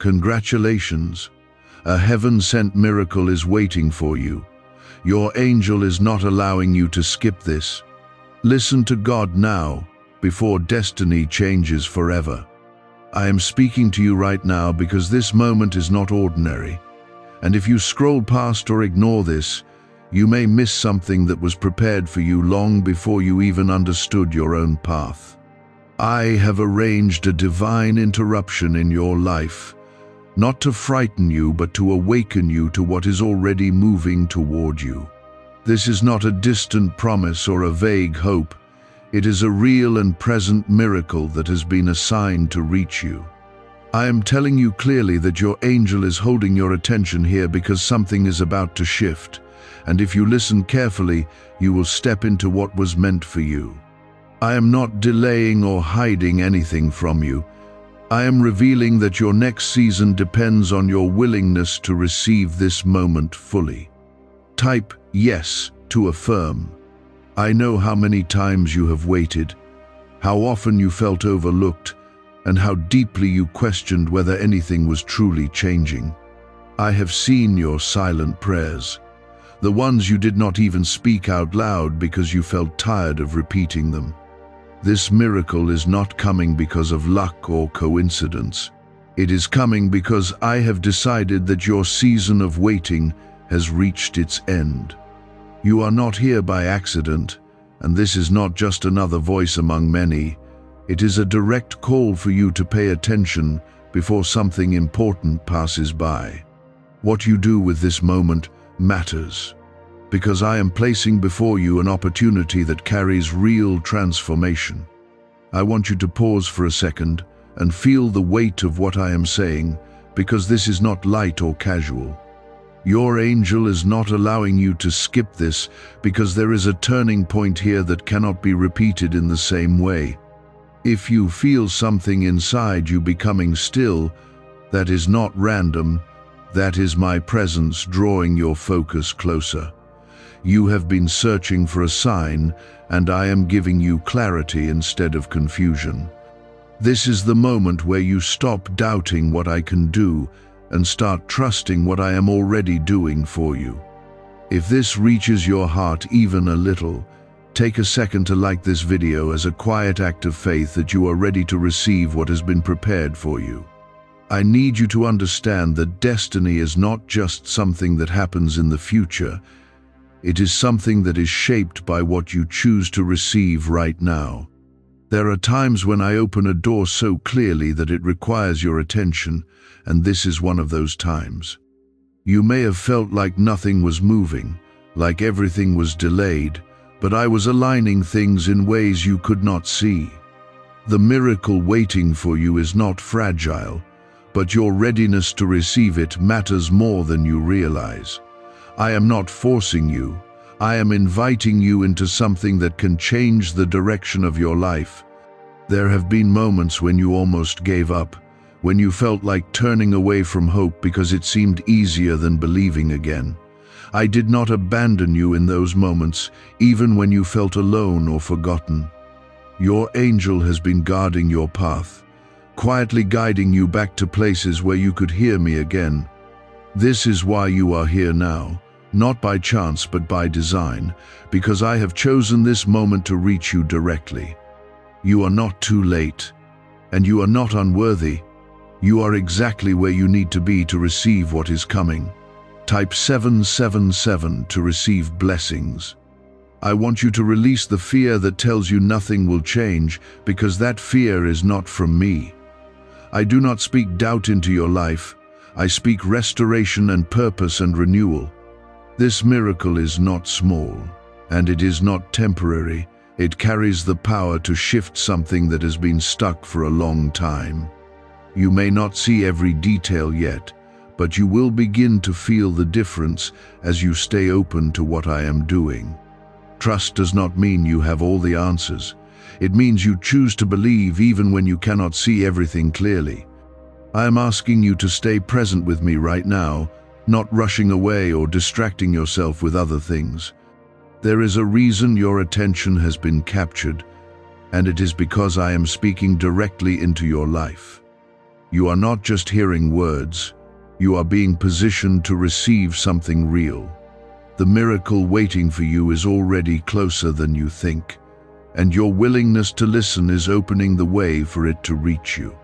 Congratulations. A heaven-sent miracle is waiting for you. Your angel is not allowing you to skip this. Listen to God now, before destiny changes forever. I am speaking to you right now because this moment is not ordinary. And if you scroll past or ignore this, you may miss something that was prepared for you long before you even understood your own path. I have arranged a divine interruption in your life, not to frighten you, but to awaken you to what is already moving toward you. This is not a distant promise or a vague hope. It is a real and present miracle that has been assigned to reach you. I am telling you clearly that your angel is holding your attention here because something is about to shift, and if you listen carefully, you will step into what was meant for you. I am not delaying or hiding anything from you. I am revealing that your next season depends on your willingness to receive this moment fully. Type yes to affirm. I know how many times you have waited, how often you felt overlooked, and how deeply you questioned whether anything was truly changing. I have seen your silent prayers, the ones you did not even speak out loud because you felt tired of repeating them. This miracle is not coming because of luck or coincidence. It is coming because I have decided that your season of waiting has reached its end. You are not here by accident, and this is not just another voice among many. It is a direct call for you to pay attention before something important passes by. What you do with this moment matters, because I am placing before you an opportunity that carries real transformation. I want you to pause for a second and feel the weight of what I am saying, because this is not light or casual. Your angel is not allowing you to skip this because there is a turning point here that cannot be repeated in the same way. If you feel something inside you becoming still, that is not random. That is my presence drawing your focus closer. You have been searching for a sign, and I am giving you clarity instead of confusion. This is the moment where you stop doubting what I can do and start trusting what I am already doing for you. If this reaches your heart even a little, take a second to like this video as a quiet act of faith that you are ready to receive what has been prepared for you. I need you to understand that destiny is not just something that happens in the future. It is something that is shaped by what you choose to receive right now. There are times when I open a door so clearly that it requires your attention, and this is one of those times. You may have felt like nothing was moving, like everything was delayed, but I was aligning things in ways you could not see. The miracle waiting for you is not fragile, but your readiness to receive it matters more than you realize. I am not forcing you. I am inviting you into something that can change the direction of your life. There have been moments when you almost gave up, when you felt like turning away from hope because it seemed easier than believing again. I did not abandon you in those moments, even when you felt alone or forgotten. Your angel has been guarding your path, quietly guiding you back to places where you could hear me again. This is why you are here now, not by chance but by design, because I have chosen this moment to reach you directly. You are not too late, and you are not unworthy. You are exactly where you need to be to receive what is coming. Type 777 to receive blessings. I want you to release the fear that tells you nothing will change, because that fear is not from me. I do not speak doubt into your life. I speak restoration and purpose and renewal. This miracle is not small, and it is not temporary. It carries the power to shift something that has been stuck for a long time. You may not see every detail yet, but you will begin to feel the difference as you stay open to what I am doing. Trust does not mean you have all the answers. It means you choose to believe even when you cannot see everything clearly. I am asking you to stay present with me right now, not rushing away or distracting yourself with other things. There is a reason your attention has been captured, and it is because I am speaking directly into your life. You are not just hearing words, you are being positioned to receive something real. The miracle waiting for you is already closer than you think, and your willingness to listen is opening the way for it to reach you.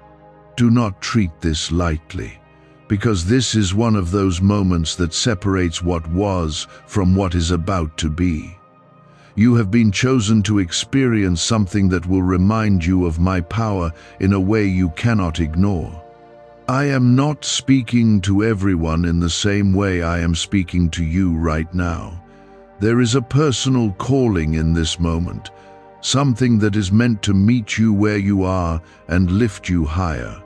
Do not treat this lightly, because this is one of those moments that separates what was from what is about to be. You have been chosen to experience something that will remind you of my power in a way you cannot ignore. I am not speaking to everyone in the same way I am speaking to you right now. There is a personal calling in this moment, something that is meant to meet you where you are and lift you higher.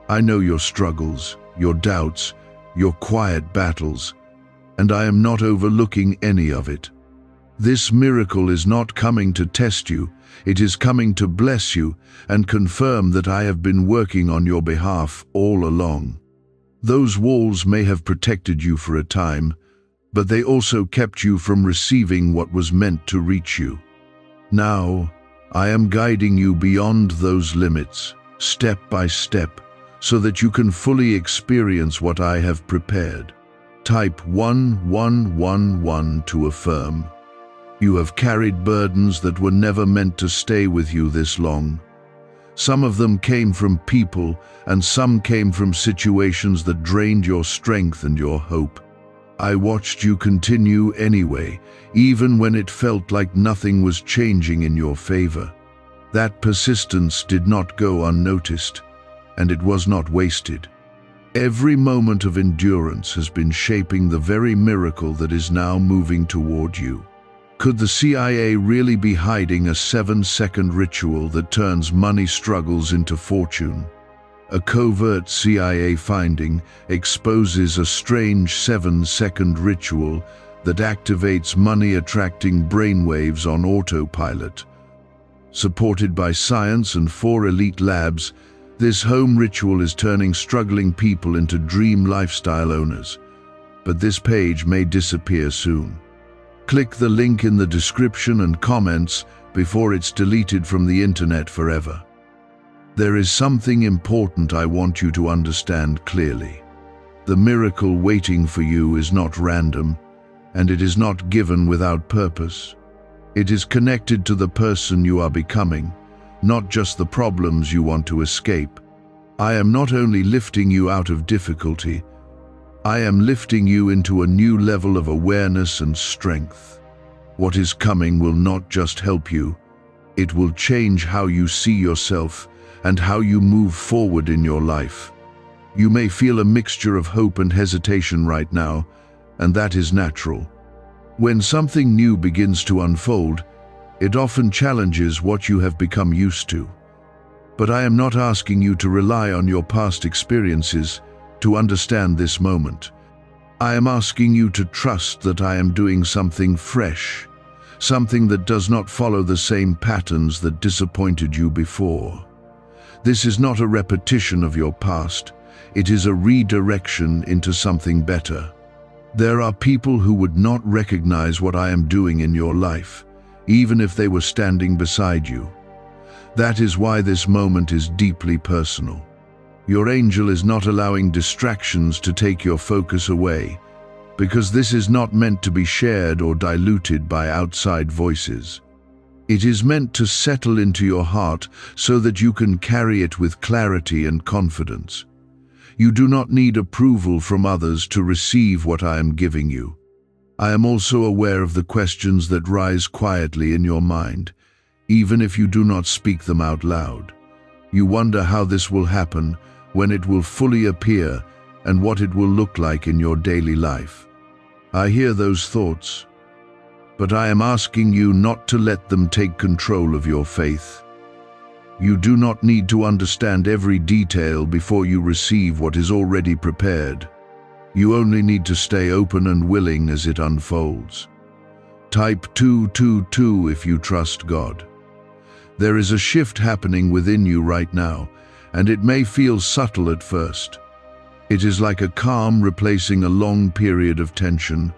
I know your struggles, your doubts, your quiet battles, and I am not overlooking any of it. This miracle is not coming to test you, it is coming to bless you and confirm that I have been working on your behalf all along. Those walls may have protected you for a time, but they also kept you from receiving what was meant to reach you. Now, I am guiding you beyond those limits, step by step, so that you can fully experience what I have prepared. Type 1111 to affirm. You have carried burdens that were never meant to stay with you this long. Some of them came from people, and some came from situations that drained your strength and your hope. I watched you continue anyway, even when it felt like nothing was changing in your favor. That persistence did not go unnoticed, and it was not wasted. Every moment of endurance has been shaping the very miracle that is now moving toward you. Could the CIA really be hiding a 7-second ritual that turns money struggles into fortune? A covert CIA finding exposes a strange 7-second ritual that activates money-attracting brainwaves on autopilot. Supported by science and 4 elite labs, this home ritual is turning struggling people into dream lifestyle owners. But this page may disappear soon. Click the link in the description and comments before it's deleted from the internet forever. There is something important I want you to understand clearly. The miracle waiting for you is not random, and it is not given without purpose. It is connected to the person you are becoming, not just the problems you want to escape. I am not only lifting you out of difficulty, I am lifting you into a new level of awareness and strength. What is coming will not just help you, it will change how you see yourself and how you move forward in your life. You may feel a mixture of hope and hesitation right now, and that is natural. When something new begins to unfold, it often challenges what you have become used to. But I am not asking you to rely on your past experiences to understand this moment. I am asking you to trust that I am doing something fresh, something that does not follow the same patterns that disappointed you before. This is not a repetition of your past, it is a redirection into something better. There are people who would not recognize what I am doing in your life, even if they were standing beside you. That is why this moment is deeply personal. Your angel is not allowing distractions to take your focus away, because this is not meant to be shared or diluted by outside voices. It is meant to settle into your heart so that you can carry it with clarity and confidence. You do not need approval from others to receive what I am giving you. I am also aware of the questions that rise quietly in your mind, even if you do not speak them out loud. You wonder how this will happen, when it will fully appear, and what it will look like in your daily life. I hear those thoughts, but I am asking you not to let them take control of your faith. You do not need to understand every detail before you receive what is already prepared. You only need to stay open and willing as it unfolds. Type 222 if you trust God. There is a shift happening within you right now, and it may feel subtle at first. It is like a calm replacing a long period of tension,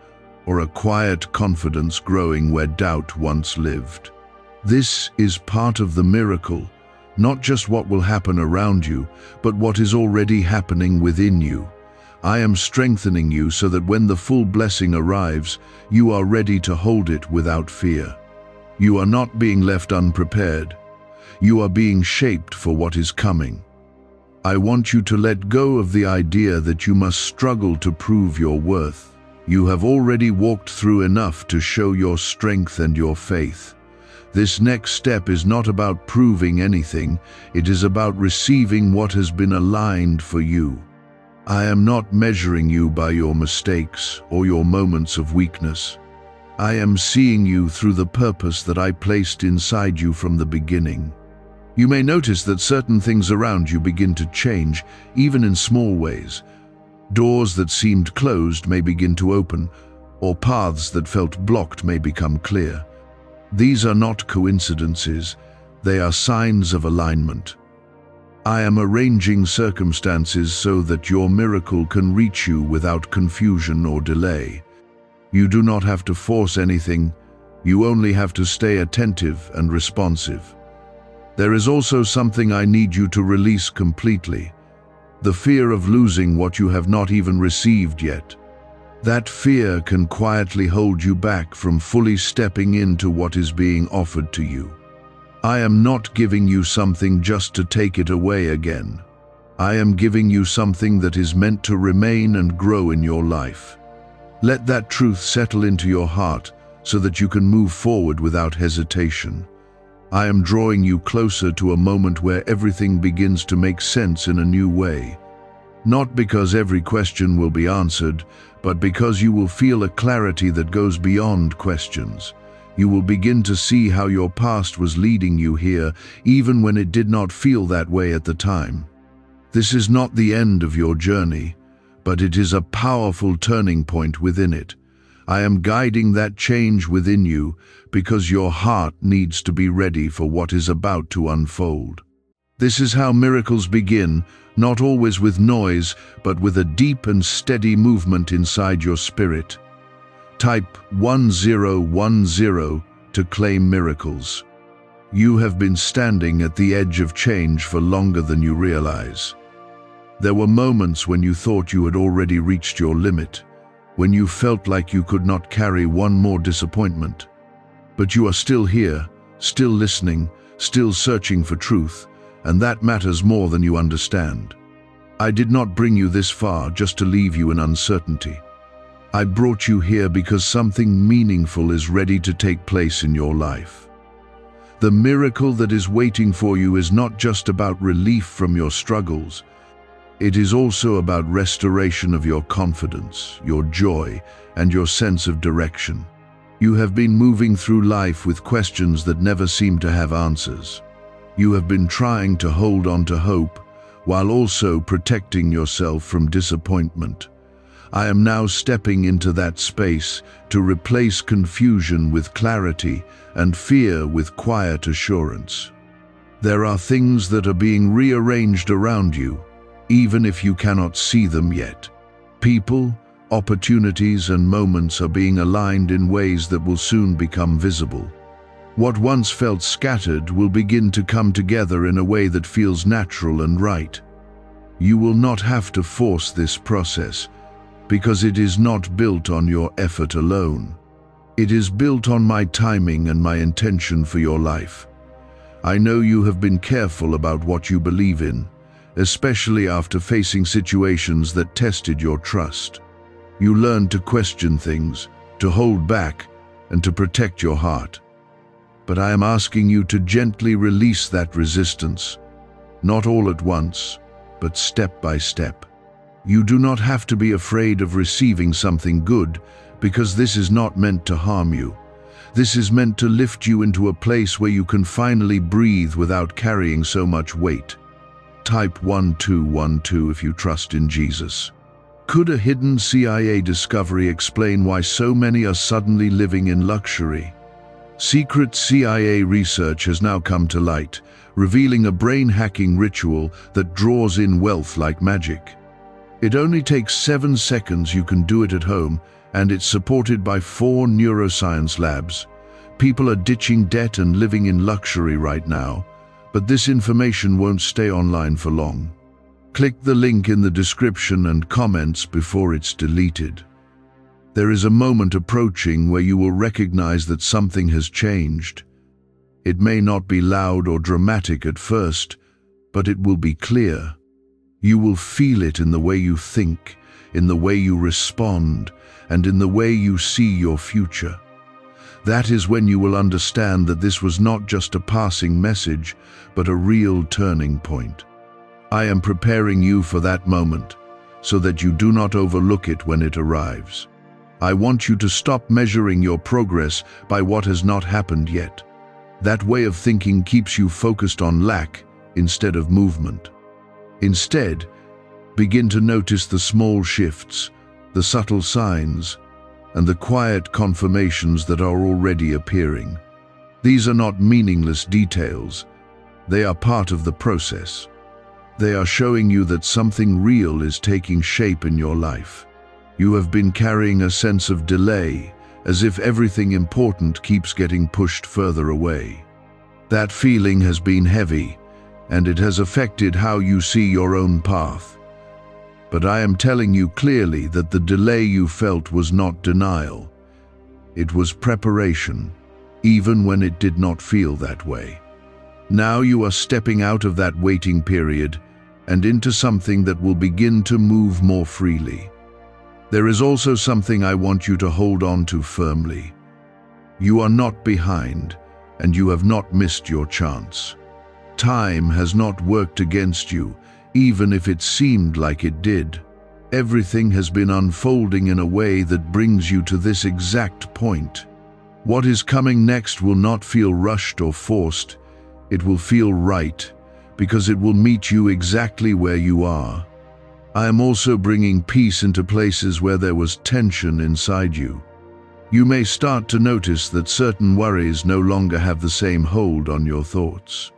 or a quiet confidence growing where doubt once lived. This is part of the miracle, not just what will happen around you, but what is already happening within you. I am strengthening you so that when the full blessing arrives, you are ready to hold it without fear. You are not being left unprepared. You are being shaped for what is coming. I want you to let go of the idea that you must struggle to prove your worth. You have already walked through enough to show your strength and your faith. This next step is not about proving anything, it is about receiving what has been aligned for you. I am not measuring you by your mistakes or your moments of weakness. I am seeing you through the purpose that I placed inside you from the beginning. You may notice that certain things around you begin to change, even in small ways. Doors that seemed closed may begin to open, or paths that felt blocked may become clear. These are not coincidences, they are signs of alignment. I am arranging circumstances so that your miracle can reach you without confusion or delay. You do not have to force anything, you only have to stay attentive and responsive. There is also something I need you to release completely: the fear of losing what you have not even received yet. That fear can quietly hold you back from fully stepping into what is being offered to you. I am not giving you something just to take it away again. I am giving you something that is meant to remain and grow in your life. Let that truth settle into your heart so that you can move forward without hesitation. I am drawing you closer to a moment where everything begins to make sense in a new way. Not because every question will be answered, but because you will feel a clarity that goes beyond questions. You will begin to see how your past was leading you here, even when it did not feel that way at the time. This is not the end of your journey, but it is a powerful turning point within it. I am guiding that change within you because your heart needs to be ready for what is about to unfold. This is how miracles begin, not always with noise, but with a deep and steady movement inside your spirit. Type 1010 to claim miracles. You have been standing at the edge of change for longer than you realize. There were moments when you thought you had already reached your limit, when you felt like you could not carry one more disappointment. But you are still here, still listening, still searching for truth, and that matters more than you understand. I did not bring you this far just to leave you in uncertainty. I brought you here because something meaningful is ready to take place in your life. The miracle that is waiting for you is not just about relief from your struggles. It is also about restoration of your confidence, your joy, and your sense of direction. You have been moving through life with questions that never seem to have answers. You have been trying to hold on to hope, while also protecting yourself from disappointment. I am now stepping into that space to replace confusion with clarity and fear with quiet assurance. There are things that are being rearranged around you, even if you cannot see them yet. People, opportunities, and moments are being aligned in ways that will soon become visible. What once felt scattered will begin to come together in a way that feels natural and right. You will not have to force this process, because it is not built on your effort alone. It is built on my timing and my intention for your life. I know you have been careful about what you believe in, especially after facing situations that tested your trust. You learned to question things, to hold back, and to protect your heart. But I am asking you to gently release that resistance, not all at once, but step by step. You do not have to be afraid of receiving something good, because this is not meant to harm you. This is meant to lift you into a place where you can finally breathe without carrying so much weight. Type 1212 if you trust in Jesus. Could a hidden CIA discovery explain why so many are suddenly living in luxury? Secret CIA research has now come to light, revealing a brain-hacking ritual that draws in wealth like magic. It only takes 7 seconds. You can do it at home, and it's supported by 4 neuroscience labs. People are ditching debt and living in luxury right now, But this information won't stay online for long. Click the link in the description and comments before it's deleted. There is a moment approaching where you will recognize that something has changed. It may not be loud or dramatic at first, but it will be clear. You will feel it in the way you think, in the way you respond, and in the way you see your future. That is when you will understand that this was not just a passing message, but a real turning point. I am preparing you for that moment, so that you do not overlook it when it arrives. I want you to stop measuring your progress by what has not happened yet. That way of thinking keeps you focused on lack instead of movement. Instead, begin to notice the small shifts, the subtle signs, and the quiet confirmations that are already appearing. These are not meaningless details. They are part of the process. They are showing you that something real is taking shape in your life. You have been carrying a sense of delay, as if everything important keeps getting pushed further away. That feeling has been heavy, and it has affected how you see your own path. But I am telling you clearly that the delay you felt was not denial. It was preparation, even when it did not feel that way. Now you are stepping out of that waiting period and into something that will begin to move more freely. There is also something I want you to hold on to firmly. You are not behind, and you have not missed your chance. Time has not worked against you, even if it seemed like it did. Everything has been unfolding in a way that brings you to this exact point. What is coming next will not feel rushed or forced. It will feel right, because it will meet you exactly where you are. I am also bringing peace into places where there was tension inside you. You may start to notice that certain worries no longer have the same hold on your thoughts.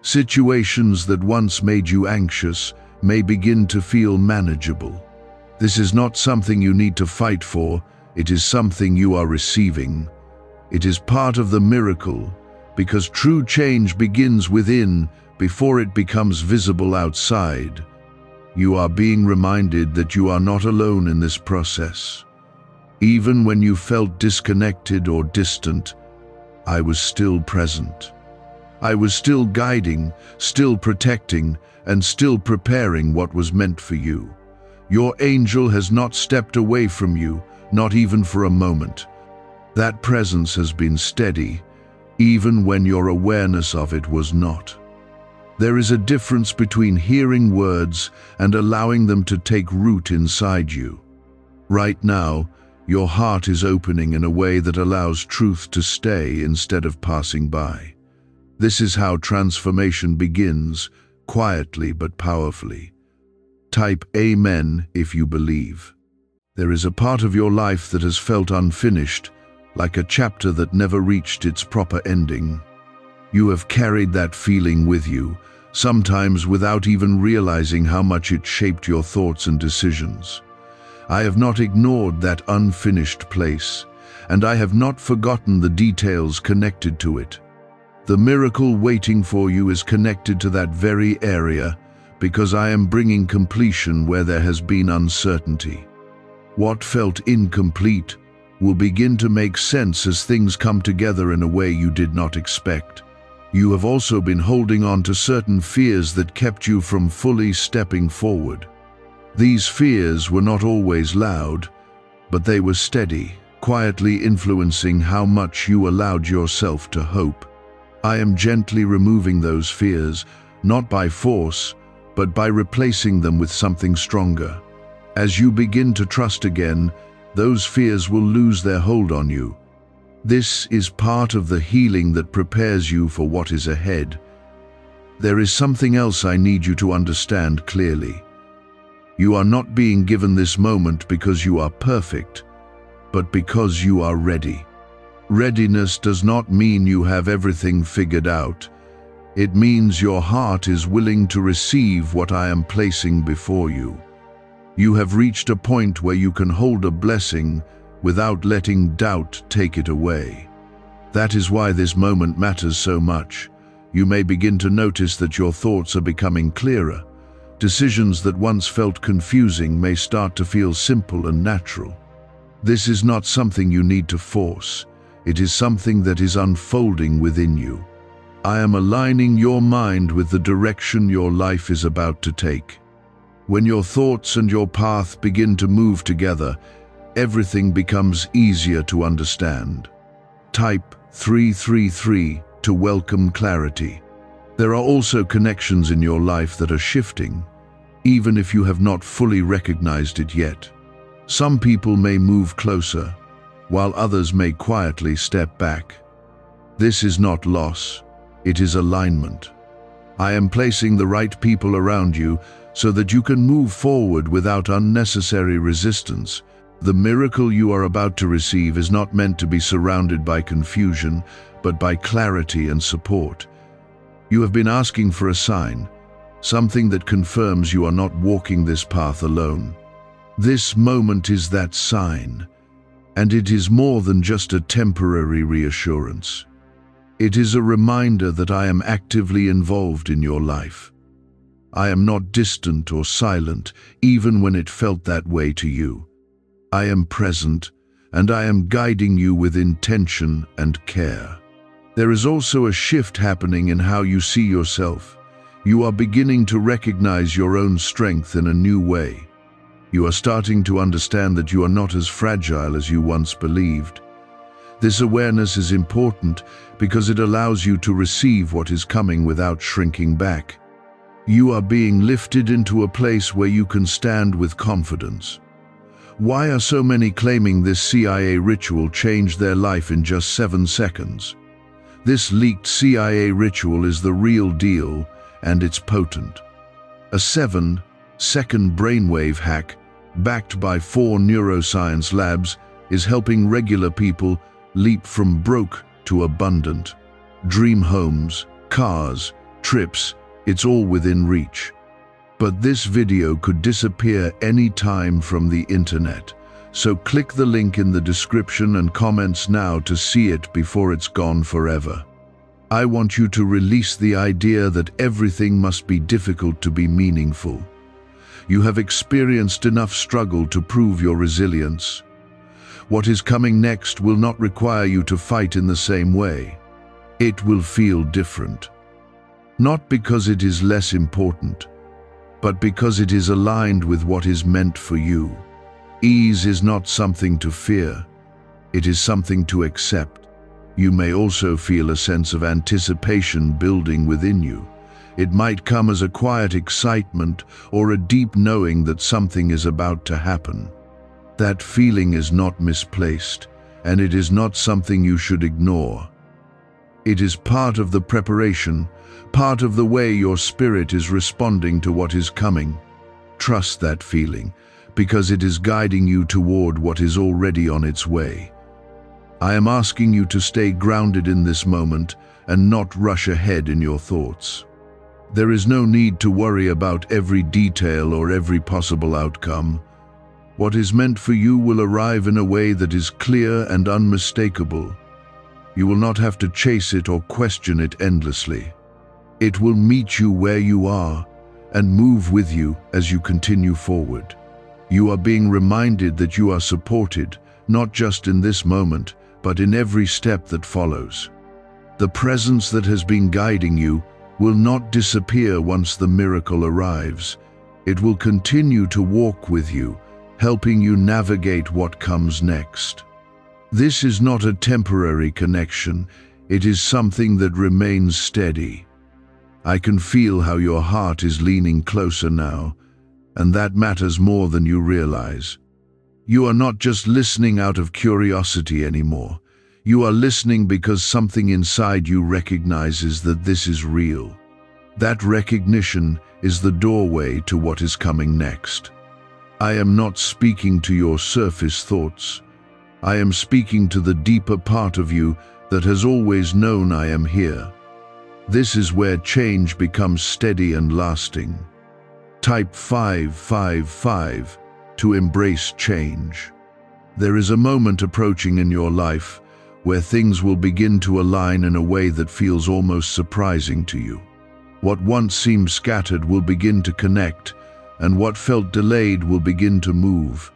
Situations that once made you anxious may begin to feel manageable. This is not something you need to fight for, it is something you are receiving. It is part of the miracle, because true change begins within before it becomes visible outside. You are being reminded that you are not alone in this process. Even when you felt disconnected or distant, I was still present. I was still guiding, still protecting, and still preparing what was meant for you. Your angel has not stepped away from you, not even for a moment. That presence has been steady, even when your awareness of it was not. There is a difference between hearing words and allowing them to take root inside you. Right now, your heart is opening in a way that allows truth to stay instead of passing by. This is how transformation begins, quietly but powerfully. Type Amen if you believe. There is a part of your life that has felt unfinished, like a chapter that never reached its proper ending. You have carried that feeling with you, sometimes without even realizing how much it shaped your thoughts and decisions. I have not ignored that unfinished place, and I have not forgotten the details connected to it. The miracle waiting for you is connected to that very area, because I am bringing completion where there has been uncertainty. What felt incomplete will begin to make sense as things come together in a way you did not expect. You have also been holding on to certain fears that kept you from fully stepping forward. These fears were not always loud, but they were steady, quietly influencing how much you allowed yourself to hope. I am gently removing those fears, not by force, but by replacing them with something stronger. As you begin to trust again, those fears will lose their hold on you. This is part of the healing that prepares you for what is ahead. There is something else I need you to understand clearly. You are not being given this moment because you are perfect, but because you are ready. Readiness does not mean you have everything figured out. It means your heart is willing to receive what I am placing before you. You have reached a point where you can hold a blessing without letting doubt take it away. That is why this moment matters so much. You may begin to notice that your thoughts are becoming clearer. Decisions that once felt confusing may start to feel simple and natural. This is not something you need to force. It is something that is unfolding within you. I am aligning your mind with the direction your life is about to take. When your thoughts and your path begin to move together, everything becomes easier to understand. Type 333 to welcome clarity. There are also connections in your life that are shifting, even if you have not fully recognized it yet. Some people may move closer, while others may quietly step back. This is not loss, it is alignment. I am placing the right people around you so that you can move forward without unnecessary resistance. The miracle you are about to receive is not meant to be surrounded by confusion, but by clarity and support. You have been asking for a sign, something that confirms you are not walking this path alone. This moment is that sign, and it is more than just a temporary reassurance. It is a reminder that I am actively involved in your life. I am not distant or silent, even when it felt that way to you. I am present, and I am guiding you with intention and care. There is also a shift happening in how you see yourself. You are beginning to recognize your own strength in a new way. You are starting to understand that you are not as fragile as you once believed. This awareness is important because it allows you to receive what is coming without shrinking back. You are being lifted into a place where you can stand with confidence. Why are so many claiming this CIA ritual changed their life in just 7 seconds? This leaked CIA ritual is the real deal, and it's potent. A 7-second brainwave hack, backed by 4 neuroscience labs, is helping regular people leap from broke to abundant. Dream homes, cars, trips, it's all within reach. But this video could disappear any time from the internet, so click the link in the description and comments now to see it before it's gone forever. I want you to release the idea that everything must be difficult to be meaningful. You have experienced enough struggle to prove your resilience. What is coming next will not require you to fight in the same way. It will feel different. Not because it is less important, but because it is aligned with what is meant for you. Ease is not something to fear. It is something to accept. You may also feel a sense of anticipation building within you. It might come as a quiet excitement or a deep knowing that something is about to happen. That feeling is not misplaced, and it is not something you should ignore. It is part of the preparation, part of the way your spirit is responding to what is coming. Trust that feeling, because it is guiding you toward what is already on its way. I am asking you to stay grounded in this moment and not rush ahead in your thoughts. There is no need to worry about every detail or every possible outcome. What is meant for you will arrive in a way that is clear and unmistakable. You will not have to chase it or question it endlessly. It will meet you where you are and move with you as you continue forward. You are being reminded that you are supported, not just in this moment, but in every step that follows. The presence that has been guiding you will not disappear once the miracle arrives. It will continue to walk with you, helping you navigate what comes next. This is not a temporary connection, it is something that remains steady. I can feel how your heart is leaning closer now, and that matters more than you realize. You are not just listening out of curiosity anymore. You are listening because something inside you recognizes that this is real. That recognition is the doorway to what is coming next. I am not speaking to your surface thoughts. I am speaking to the deeper part of you that has always known I am here. This is where change becomes steady and lasting. Type 555 to embrace change. There is a moment approaching in your life where things will begin to align in a way that feels almost surprising to you. What once seemed scattered will begin to connect, and what felt delayed will begin to move.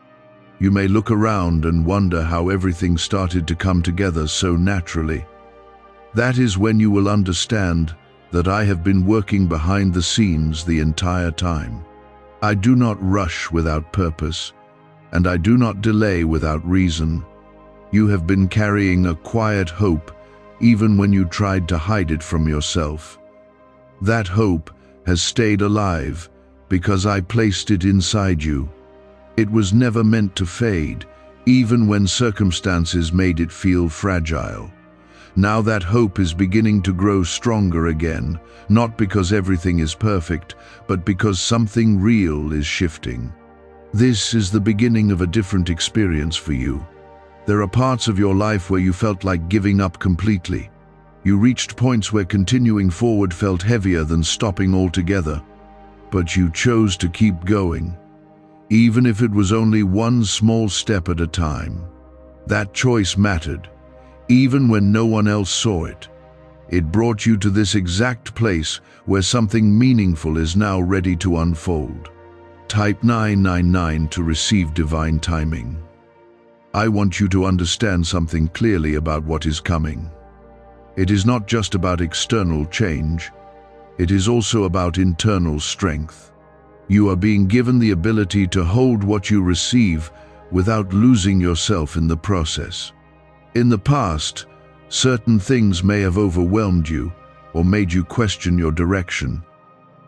You may look around and wonder how everything started to come together so naturally. That is when you will understand that I have been working behind the scenes the entire time. I do not rush without purpose, and I do not delay without reason. You have been carrying a quiet hope even when you tried to hide it from yourself. That hope has stayed alive because I placed it inside you. It was never meant to fade, even when circumstances made it feel fragile. Now that hope is beginning to grow stronger again, not because everything is perfect, but because something real is shifting. This is the beginning of a different experience for you. There are parts of your life where you felt like giving up completely. You reached points where continuing forward felt heavier than stopping altogether. But you chose to keep going, even if it was only one small step at a time. That choice mattered, even when no one else saw it. It brought you to this exact place where something meaningful is now ready to unfold. Type 999 to receive divine timing. I want you to understand something clearly about what is coming. It is not just about external change. It is also about internal strength. You are being given the ability to hold what you receive without losing yourself in the process. In the past, certain things may have overwhelmed you or made you question your direction.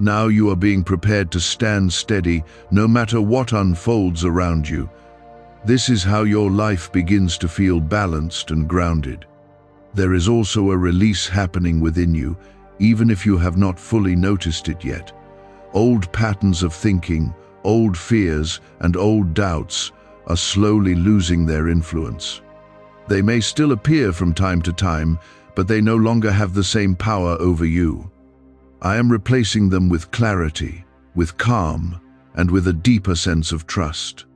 Now you are being prepared to stand steady no matter what unfolds around you. This is how your life begins to feel balanced and grounded. There is also a release happening within you, even if you have not fully noticed it yet. Old patterns of thinking, old fears, and old doubts are slowly losing their influence. They may still appear from time to time, but they no longer have the same power over you. I am replacing them with clarity, with calm, and with a deeper sense of trust.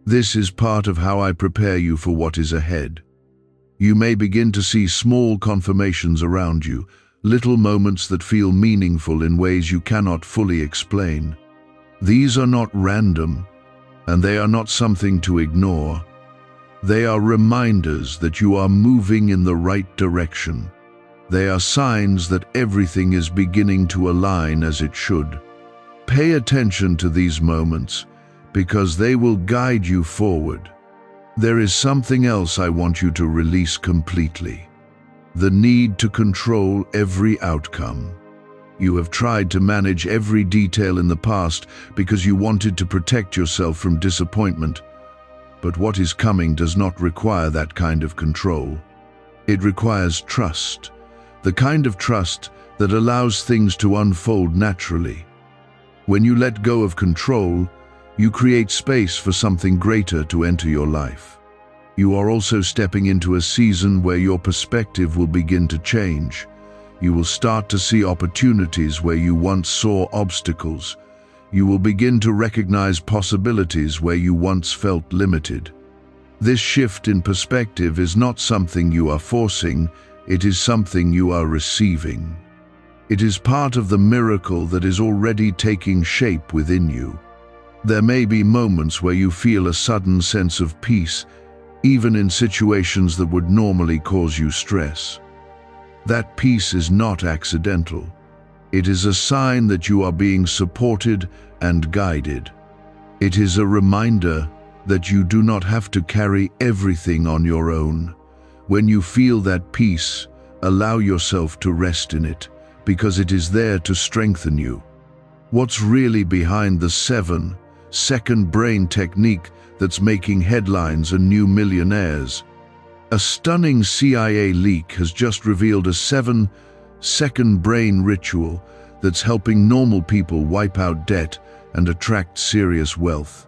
This is part of how I prepare you for what is ahead. You may begin to see small confirmations around you, little moments that feel meaningful in ways you cannot fully explain. These are not random, and they are not something to ignore. They are reminders that you are moving in the right direction. They are signs that everything is beginning to align as it should. Pay attention to these moments, because they will guide you forward. There is something else I want you to release completely. The need to control every outcome. You have tried to manage every detail in the past because you wanted to protect yourself from disappointment. But what is coming does not require that kind of control. It requires trust, the kind of trust that allows things to unfold naturally. When you let go of control, you create space for something greater to enter your life. You are also stepping into a season where your perspective will begin to change. You will start to see opportunities where you once saw obstacles. You will begin to recognize possibilities where you once felt limited. This shift in perspective is not something you are forcing, it is something you are receiving. It is part of the miracle that is already taking shape within you. There may be moments where you feel a sudden sense of peace, even in situations that would normally cause you stress. That peace is not accidental. It is a sign that you are being supported and guided. It is a reminder that you do not have to carry everything on your own. When you feel that peace, allow yourself to rest in it, because it is there to strengthen you. What's really behind the 7-second brain technique that's making headlines and new millionaires? A stunning CIA leak has just revealed a 7-second brain ritual that's helping normal people wipe out debt and attract serious wealth.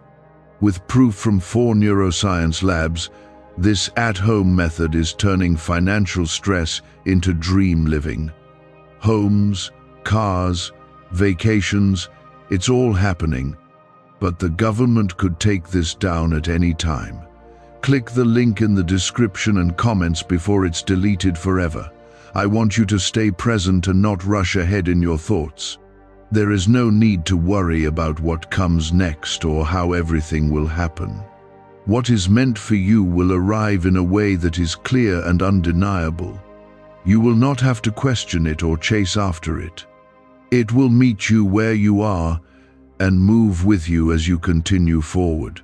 With proof from 4 neuroscience labs, this at-home method is turning financial stress into dream living. Homes, cars, vacations, it's all happening. But the government could take this down at any time. Click the link in the description and comments before it's deleted forever. I want you to stay present and not rush ahead in your thoughts. There is no need to worry about what comes next or how everything will happen. What is meant for you will arrive in a way that is clear and undeniable. You will not have to question it or chase after it. It will meet you where you are and move with you as you continue forward.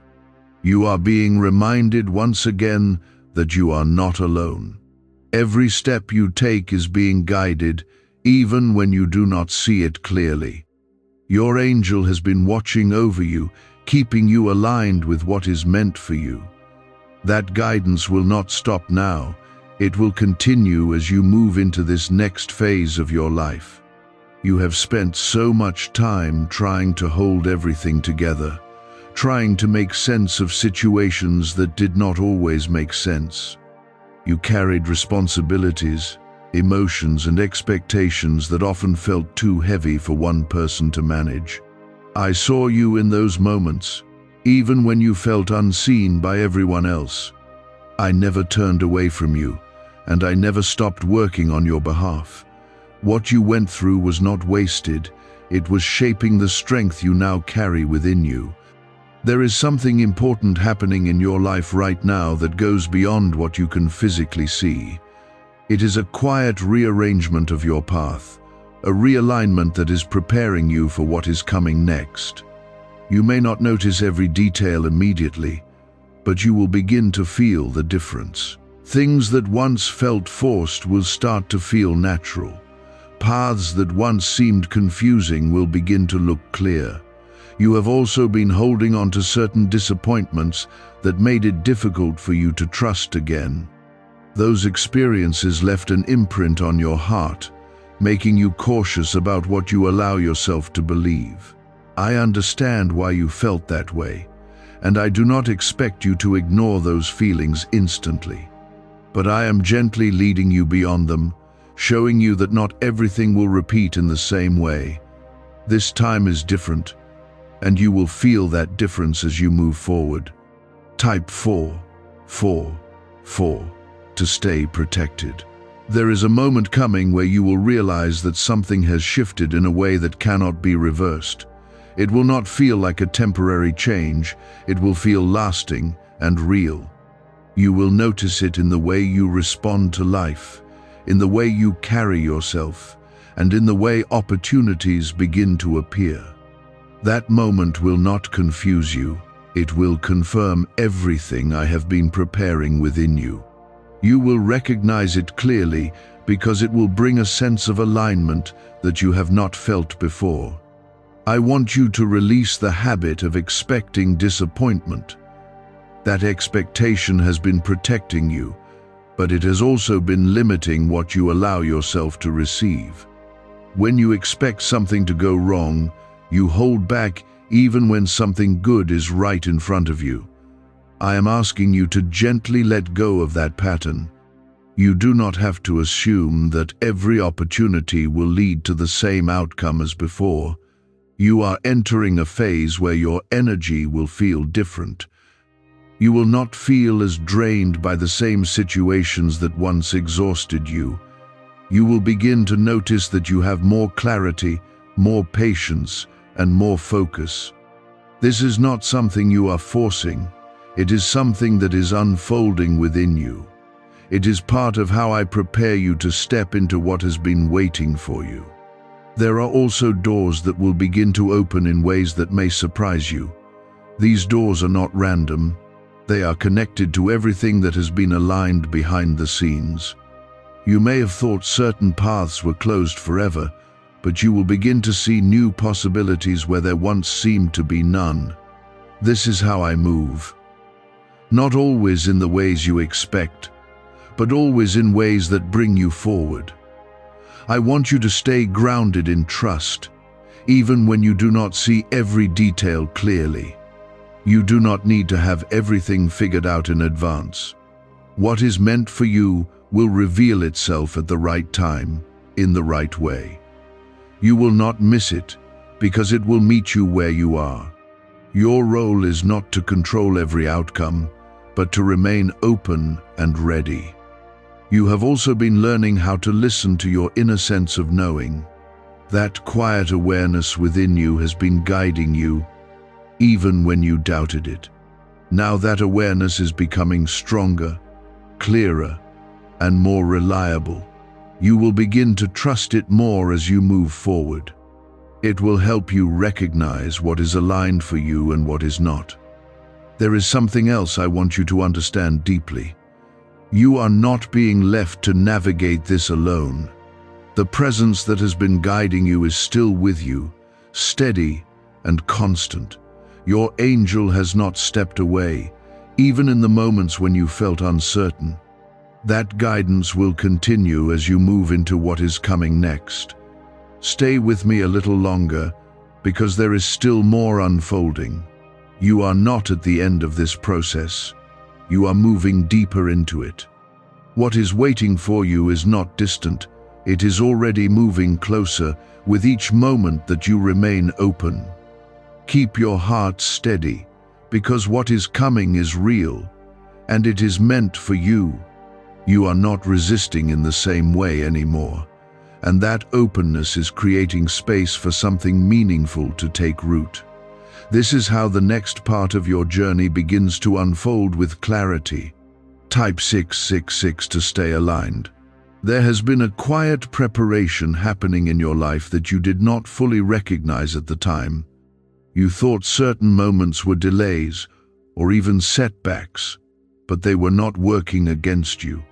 You are being reminded once again that you are not alone. Every step you take is being guided, even when you do not see it clearly. Your angel has been watching over you, keeping you aligned with what is meant for you. That guidance will not stop now. It will continue as you move into this next phase of your life. You have spent so much time trying to hold everything together, trying to make sense of situations that did not always make sense. You carried responsibilities, emotions, and expectations that often felt too heavy for one person to manage. I saw you in those moments, even when you felt unseen by everyone else. I never turned away from you, and I never stopped working on your behalf. What you went through was not wasted. It was shaping the strength you now carry within you. There is something important happening in your life right now that goes beyond what you can physically see. It is a quiet rearrangement of your path, a realignment that is preparing you for what is coming next. You may not notice every detail immediately, but you will begin to feel the difference. Things that once felt forced will start to feel natural. Paths that once seemed confusing will begin to look clear. You have also been holding on to certain disappointments that made it difficult for you to trust again. Those experiences left an imprint on your heart, making you cautious about what you allow yourself to believe. I understand why you felt that way, and I do not expect you to ignore those feelings instantly. But I am gently leading you beyond them, showing you that not everything will repeat in the same way. This time is different, and you will feel that difference as you move forward. Type 4, 4, 4 to stay protected. There is a moment coming where you will realize that something has shifted in a way that cannot be reversed. It will not feel like a temporary change. It will feel lasting and real. You will notice it in the way you respond to life, in the way you carry yourself, and in the way opportunities begin to appear. That moment will not confuse you. It will confirm everything I have been preparing within you. You will recognize it clearly because it will bring a sense of alignment that you have not felt before. I want you to release the habit of expecting disappointment. That expectation has been protecting you, but it has also been limiting what you allow yourself to receive. When you expect something to go wrong, you hold back even when something good is right in front of you. I am asking you to gently let go of that pattern. You do not have to assume that every opportunity will lead to the same outcome as before. You are entering a phase where your energy will feel different. You will not feel as drained by the same situations that once exhausted you. You will begin to notice that you have more clarity, more patience, and more focus. This is not something you are forcing. It is something that is unfolding within you. It is part of how I prepare you to step into what has been waiting for you. There are also doors that will begin to open in ways that may surprise you. These doors are not random. They are connected to everything that has been aligned behind the scenes. You may have thought certain paths were closed forever, but you will begin to see new possibilities where there once seemed to be none. This is how I move. Not always in the ways you expect, but always in ways that bring you forward. I want you to stay grounded in trust, even when you do not see every detail clearly. You do not need to have everything figured out in advance. What is meant for you will reveal itself at the right time, in the right way. You will not miss it, because it will meet you where you are. Your role is not to control every outcome, but to remain open and ready. You have also been learning how to listen to your inner sense of knowing. That quiet awareness within you has been guiding you, even when you doubted it. Now that awareness is becoming stronger, clearer, and more reliable. You will begin to trust it more as you move forward. It will help you recognize what is aligned for you and what is not. There is something else I want you to understand deeply. You are not being left to navigate this alone. The presence that has been guiding you is still with you, steady and constant. Your angel has not stepped away, even in the moments when you felt uncertain. That guidance will continue as you move into what is coming next. Stay with me a little longer, because there is still more unfolding. You are not at the end of this process. You are moving deeper into it. What is waiting for you is not distant. It is already moving closer with each moment that you remain open. Keep your heart steady, because what is coming is real, and it is meant for you. You are not resisting in the same way anymore, and that openness is creating space for something meaningful to take root. This is how the next part of your journey begins to unfold with clarity. Type 666 to stay aligned. There has been a quiet preparation happening in your life that you did not fully recognize at the time. You thought certain moments were delays or even setbacks, but they were not working against you.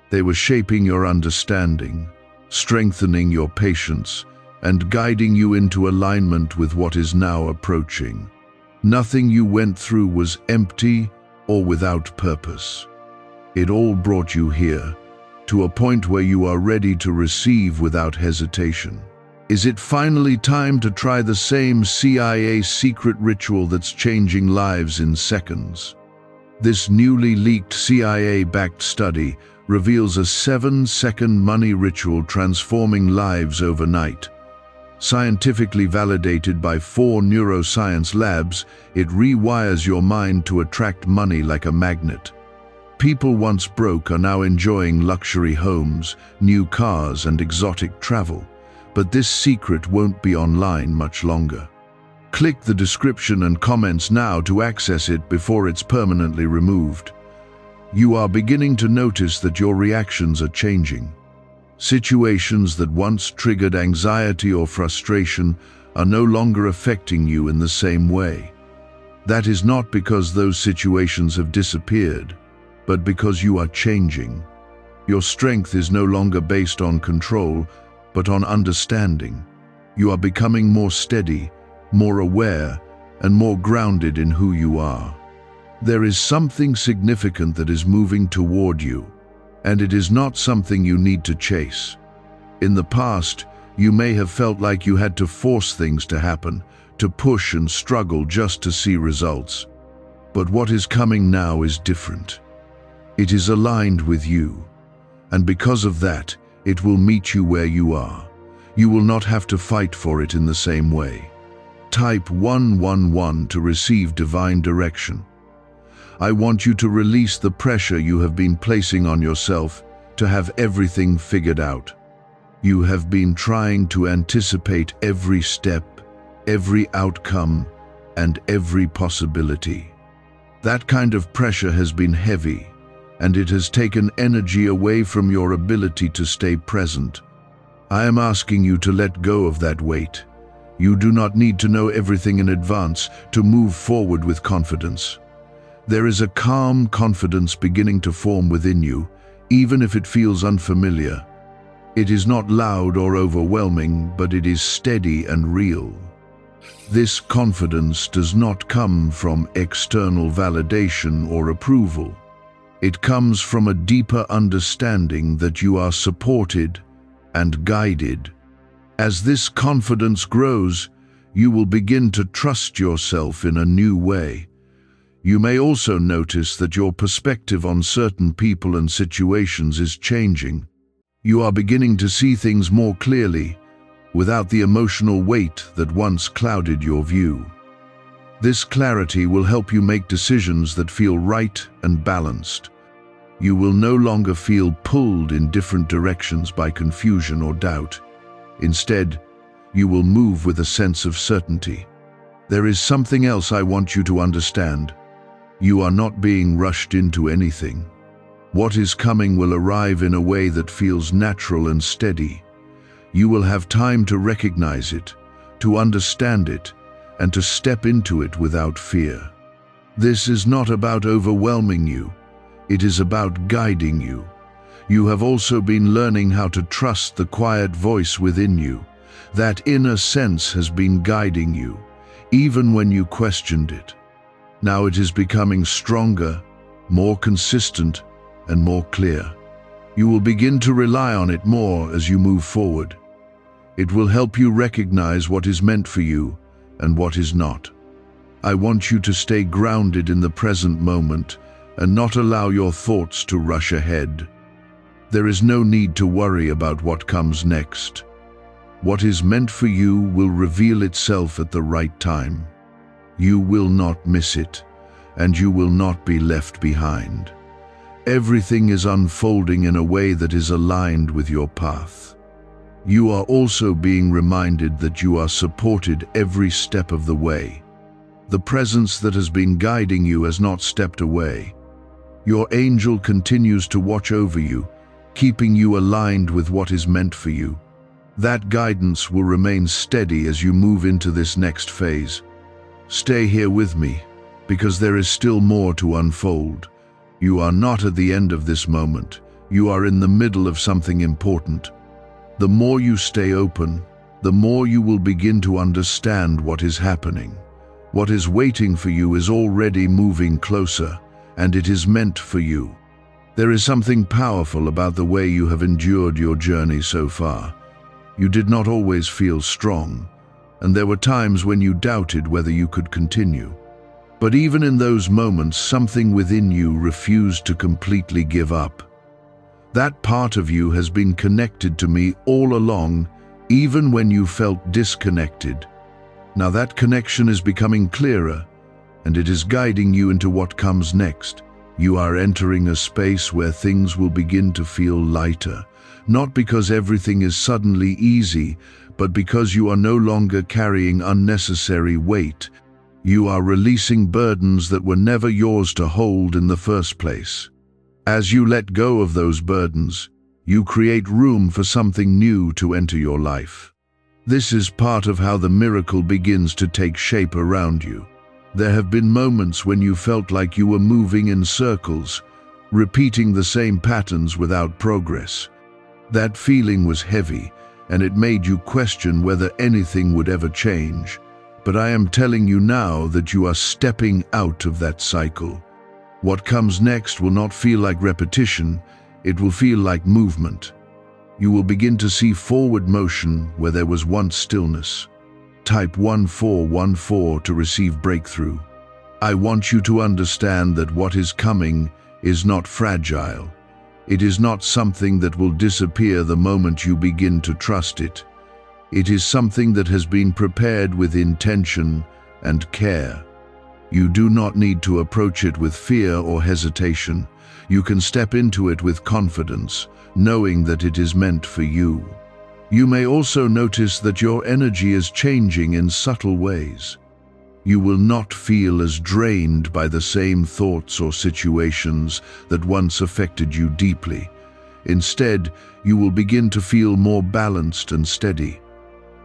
They were shaping your understanding, strengthening your patience, and guiding you into alignment with what is now approaching. Nothing you went through was empty or without purpose. It all brought you here, to a point where you are ready to receive without hesitation. Is it finally time to try the same CIA secret ritual that's changing lives in seconds? This newly leaked CIA-backed study reveals a 7-second money ritual transforming lives overnight. Scientifically validated by 4 neuroscience labs, it rewires your mind to attract money like a magnet. People once broke are now enjoying luxury homes, new cars, and exotic travel. But this secret won't be online much longer. Click the description and comments now to access it before it's permanently removed. You are beginning to notice that your reactions are changing. Situations that once triggered anxiety or frustration are no longer affecting you in the same way. That is not because those situations have disappeared, but because you are changing. Your strength is no longer based on control, but on understanding. You are becoming more steady, more aware, and more grounded in who you are. There is something significant that is moving toward you, and it is not something you need to chase. In the past, you may have felt like you had to force things to happen, to push and struggle just to see results. But what is coming now is different. It is aligned with you, and because of that, it will meet you where you are. You will not have to fight for it in the same way. Type 111 to receive divine direction. I want you to release the pressure you have been placing on yourself to have everything figured out. You have been trying to anticipate every step, every outcome, and every possibility. That kind of pressure has been heavy, and it has taken energy away from your ability to stay present. I am asking you to let go of that weight. You do not need to know everything in advance to move forward with confidence. There is a calm confidence beginning to form within you, even if it feels unfamiliar. It is not loud or overwhelming, but it is steady and real. This confidence does not come from external validation or approval. It comes from a deeper understanding that you are supported and guided. As this confidence grows, you will begin to trust yourself in a new way. You may also notice that your perspective on certain people and situations is changing. You are beginning to see things more clearly, without the emotional weight that once clouded your view. This clarity will help you make decisions that feel right and balanced. You will no longer feel pulled in different directions by confusion or doubt. Instead, you will move with a sense of certainty. There is something else I want you to understand. You are not being rushed into anything. What is coming will arrive in a way that feels natural and steady. You will have time to recognize it, to understand it, and to step into it without fear. This is not about overwhelming you. It is about guiding you. You have also been learning how to trust the quiet voice within you. That inner sense has been guiding you, even when you questioned it. Now it is becoming stronger, more consistent, and more clear. You will begin to rely on it more as you move forward. It will help you recognize what is meant for you and what is not. I want you to stay grounded in the present moment and not allow your thoughts to rush ahead. There is no need to worry about what comes next. What is meant for you will reveal itself at the right time. You will not miss it, and you will not be left behind. Everything is unfolding in a way that is aligned with your path. You are also being reminded that you are supported every step of the way. The presence that has been guiding you has not stepped away. Your angel continues to watch over you, keeping you aligned with what is meant for you. That guidance will remain steady as you move into this next phase. Stay here with me, because there is still more to unfold. You are not at the end of this moment. You are in the middle of something important. The more you stay open, the more you will begin to understand what is happening. What is waiting for you is already moving closer, and it is meant for you. There is something powerful about the way you have endured your journey so far. You did not always feel strong, and there were times when you doubted whether you could continue. But even in those moments, something within you refused to completely give up. That part of you has been connected to me all along, even when you felt disconnected. Now that connection is becoming clearer, and it is guiding you into what comes next. You are entering a space where things will begin to feel lighter, not because everything is suddenly easy, but because you are no longer carrying unnecessary weight. You are releasing burdens that were never yours to hold in the first place. As you let go of those burdens, you create room for something new to enter your life. This is part of how the miracle begins to take shape around you. There have been moments when you felt like you were moving in circles, repeating the same patterns without progress. That feeling was heavy, and it made you question whether anything would ever change. But I am telling you now that you are stepping out of that cycle. What comes next will not feel like repetition, it will feel like movement. You will begin to see forward motion where there was once stillness. Type 1414 to receive breakthrough. I want you to understand that what is coming is not fragile. It is not something that will disappear the moment you begin to trust it. It is something that has been prepared with intention and care. You do not need to approach it with fear or hesitation. You can step into it with confidence, knowing that it is meant for you. You may also notice that your energy is changing in subtle ways. You will not feel as drained by the same thoughts or situations that once affected you deeply. Instead, you will begin to feel more balanced and steady.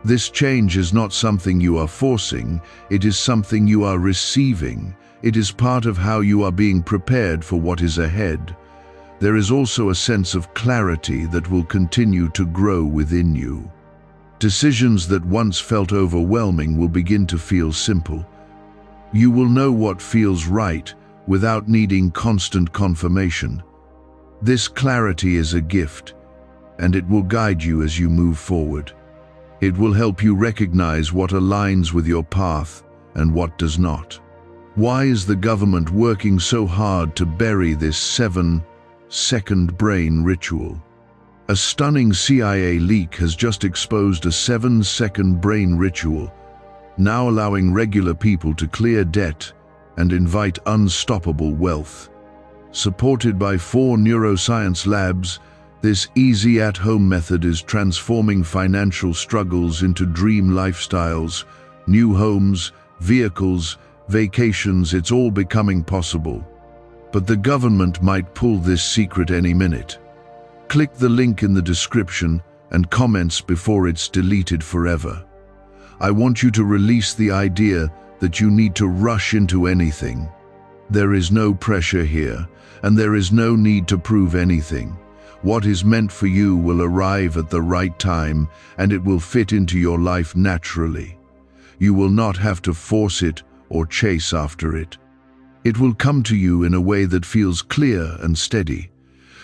This change is not something you are forcing, it is something you are receiving. It is part of how you are being prepared for what is ahead. There is also a sense of clarity that will continue to grow within you. Decisions that once felt overwhelming will begin to feel simple. You will know what feels right without needing constant confirmation. This clarity is a gift, and it will guide you as you move forward. It will help you recognize what aligns with your path and what does not. Why is the government working so hard to bury this 7-second brain ritual? A stunning CIA leak has just exposed a 7-second brain ritual, now allowing regular people to clear debt and invite unstoppable wealth. Supported by 4 neuroscience labs, this easy at-home method is transforming financial struggles into dream lifestyles, new homes, vehicles, vacations. It's all becoming possible. But the government might pull this secret any minute. Click the link in the description and comments before it's deleted forever. I want you to release the idea that you need to rush into anything. There is no pressure here, and there is no need to prove anything. What is meant for you will arrive at the right time, and it will fit into your life naturally. You will not have to force it or chase after it. It will come to you in a way that feels clear and steady.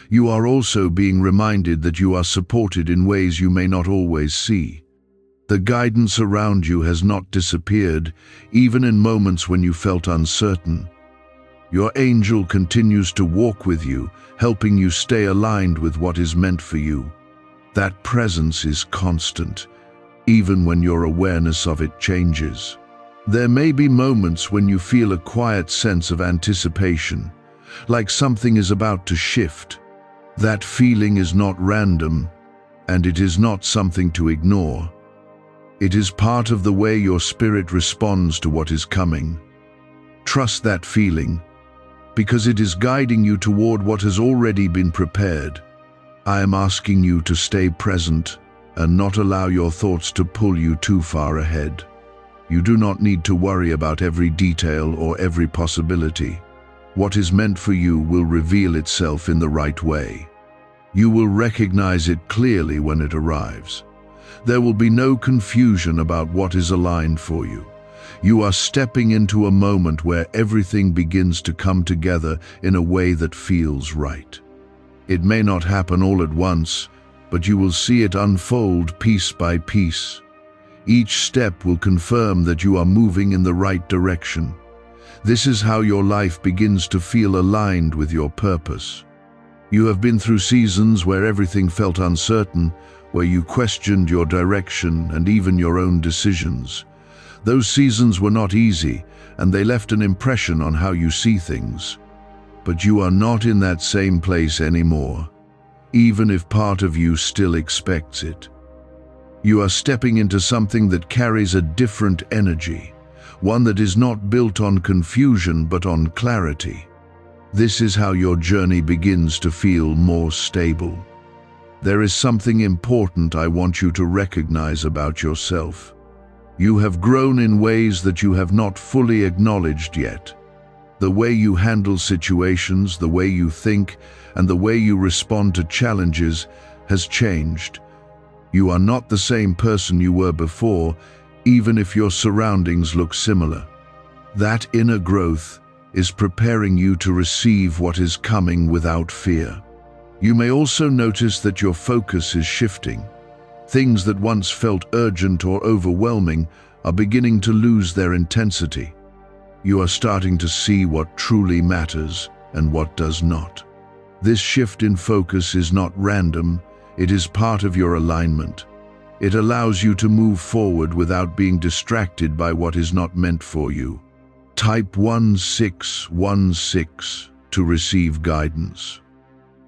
You are also being reminded that you are supported in ways you may not always see. The guidance around you has not disappeared, even in moments when you felt uncertain. Your angel continues to walk with you, helping you stay aligned with what is meant for you. That presence is constant, even when your awareness of it changes. There may be moments when you feel a quiet sense of anticipation, like something is about to shift. That feeling is not random, and it is not something to ignore. It is part of the way your spirit responds to what is coming. Trust that feeling, because it is guiding you toward what has already been prepared. I am asking you to stay present and not allow your thoughts to pull you too far ahead. You do not need to worry about every detail or every possibility. What is meant for you will reveal itself in the right way. You will recognize it clearly when it arrives. There will be no confusion about what is aligned for you. You are stepping into a moment where everything begins to come together in a way that feels right. It may not happen all at once, but you will see it unfold piece by piece. Each step will confirm that you are moving in the right direction. This is how your life begins to feel aligned with your purpose. You have been through seasons where everything felt uncertain, where you questioned your direction and even your own decisions. Those seasons were not easy, and they left an impression on how you see things. But you are not in that same place anymore, even if part of you still expects it. You are stepping into something that carries a different energy, one that is not built on confusion but on clarity. This is how your journey begins to feel more stable. There is something important I want you to recognize about yourself. You have grown in ways that you have not fully acknowledged yet. The way you handle situations, the way you think, and the way you respond to challenges has changed. You are not the same person you were before, even if your surroundings look similar. That inner growth is preparing you to receive what is coming without fear. You may also notice that your focus is shifting. Things that once felt urgent or overwhelming are beginning to lose their intensity. You are starting to see what truly matters and what does not. This shift in focus is not random, it is part of your alignment. It allows you to move forward without being distracted by what is not meant for you. Type 1616 to receive guidance.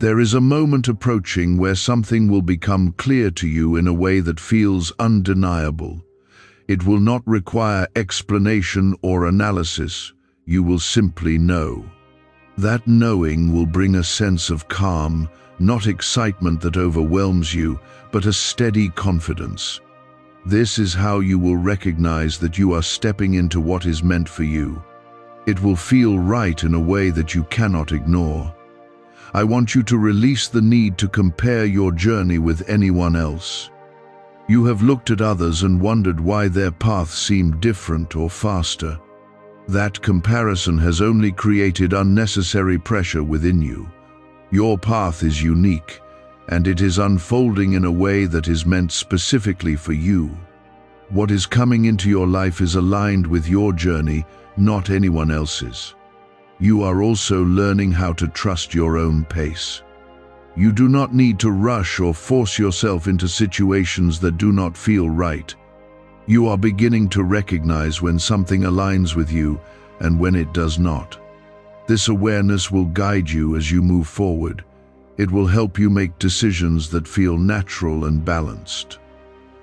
There is a moment approaching where something will become clear to you in a way that feels undeniable. It will not require explanation or analysis. You will simply know. That knowing will bring a sense of calm, not excitement that overwhelms you, but a steady confidence. This is how you will recognize that you are stepping into what is meant for you. It will feel right in a way that you cannot ignore. I want you to release the need to compare your journey with anyone else. You have looked at others and wondered why their path seemed different or faster. That comparison has only created unnecessary pressure within you. Your path is unique, and it is unfolding in a way that is meant specifically for you. What is coming into your life is aligned with your journey, not anyone else's. You are also learning how to trust your own pace. You do not need to rush or force yourself into situations that do not feel right. You are beginning to recognize when something aligns with you and when it does not. This awareness will guide you as you move forward. It will help you make decisions that feel natural and balanced.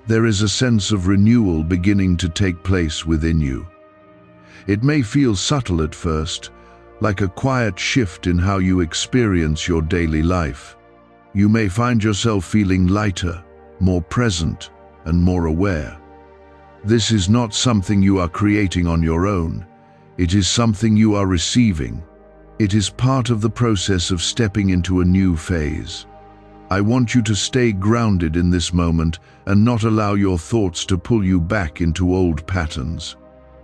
There is a sense of renewal beginning to take place within you. It may feel subtle at first, like a quiet shift in how you experience your daily life. You may find yourself feeling lighter, more present, and more aware. This is not something you are creating on your own. It is something you are receiving. It is part of the process of stepping into a new phase. I want you to stay grounded in this moment and not allow your thoughts to pull you back into old patterns.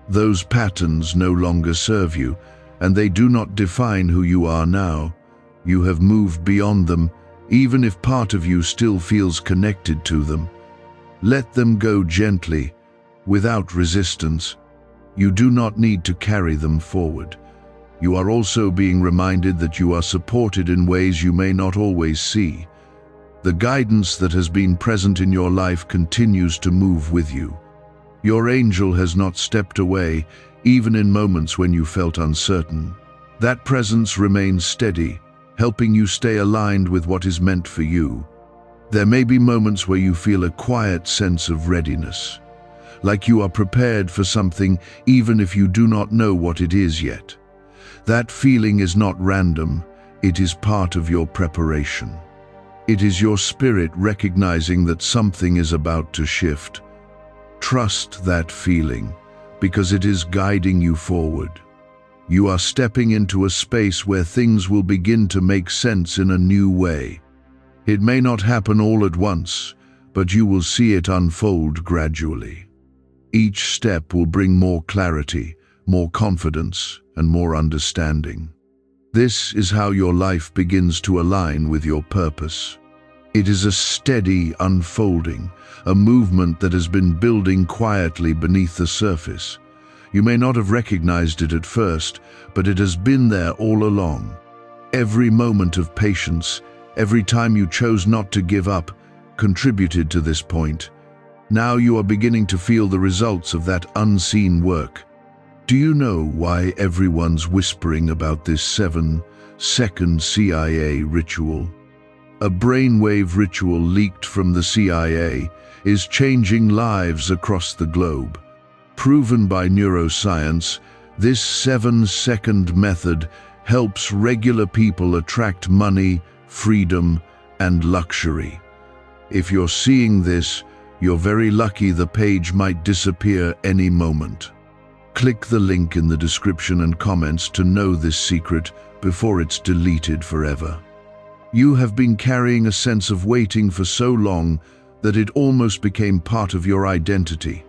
Those patterns no longer serve you, and they do not define who you are now. You have moved beyond them, even if part of you still feels connected to them. Let them go gently, without resistance. You do not need to carry them forward. You are also being reminded that you are supported in ways you may not always see. The guidance that has been present in your life continues to move with you. Your angel has not stepped away, even in moments when you felt uncertain. That presence remains steady, helping you stay aligned with what is meant for you. There may be moments where you feel a quiet sense of readiness, like you are prepared for something even if you do not know what it is yet. That feeling is not random, it is part of your preparation. It is your spirit recognizing that something is about to shift. Trust that feeling, because it is guiding you forward. You are stepping into a space where things will begin to make sense in a new way. It may not happen all at once, but you will see it unfold gradually. Each step will bring more clarity, more confidence, and more understanding. This is how your life begins to align with your purpose. It is a steady unfolding, a movement that has been building quietly beneath the surface. You may not have recognized it at first, but it has been there all along. Every moment of patience, every time you chose not to give up, contributed to this point. Now you are beginning to feel the results of that unseen work. Do you know why everyone's whispering about this 7-second CIA ritual? A brainwave ritual leaked from the CIA is changing lives across the globe. Proven by neuroscience, this 7-second method helps regular people attract money, freedom, and luxury. If you're seeing this, you're very lucky. The page might disappear any moment. Click the link in the description and comments to know this secret before it's deleted forever. You have been carrying a sense of waiting for so long that it almost became part of your identity.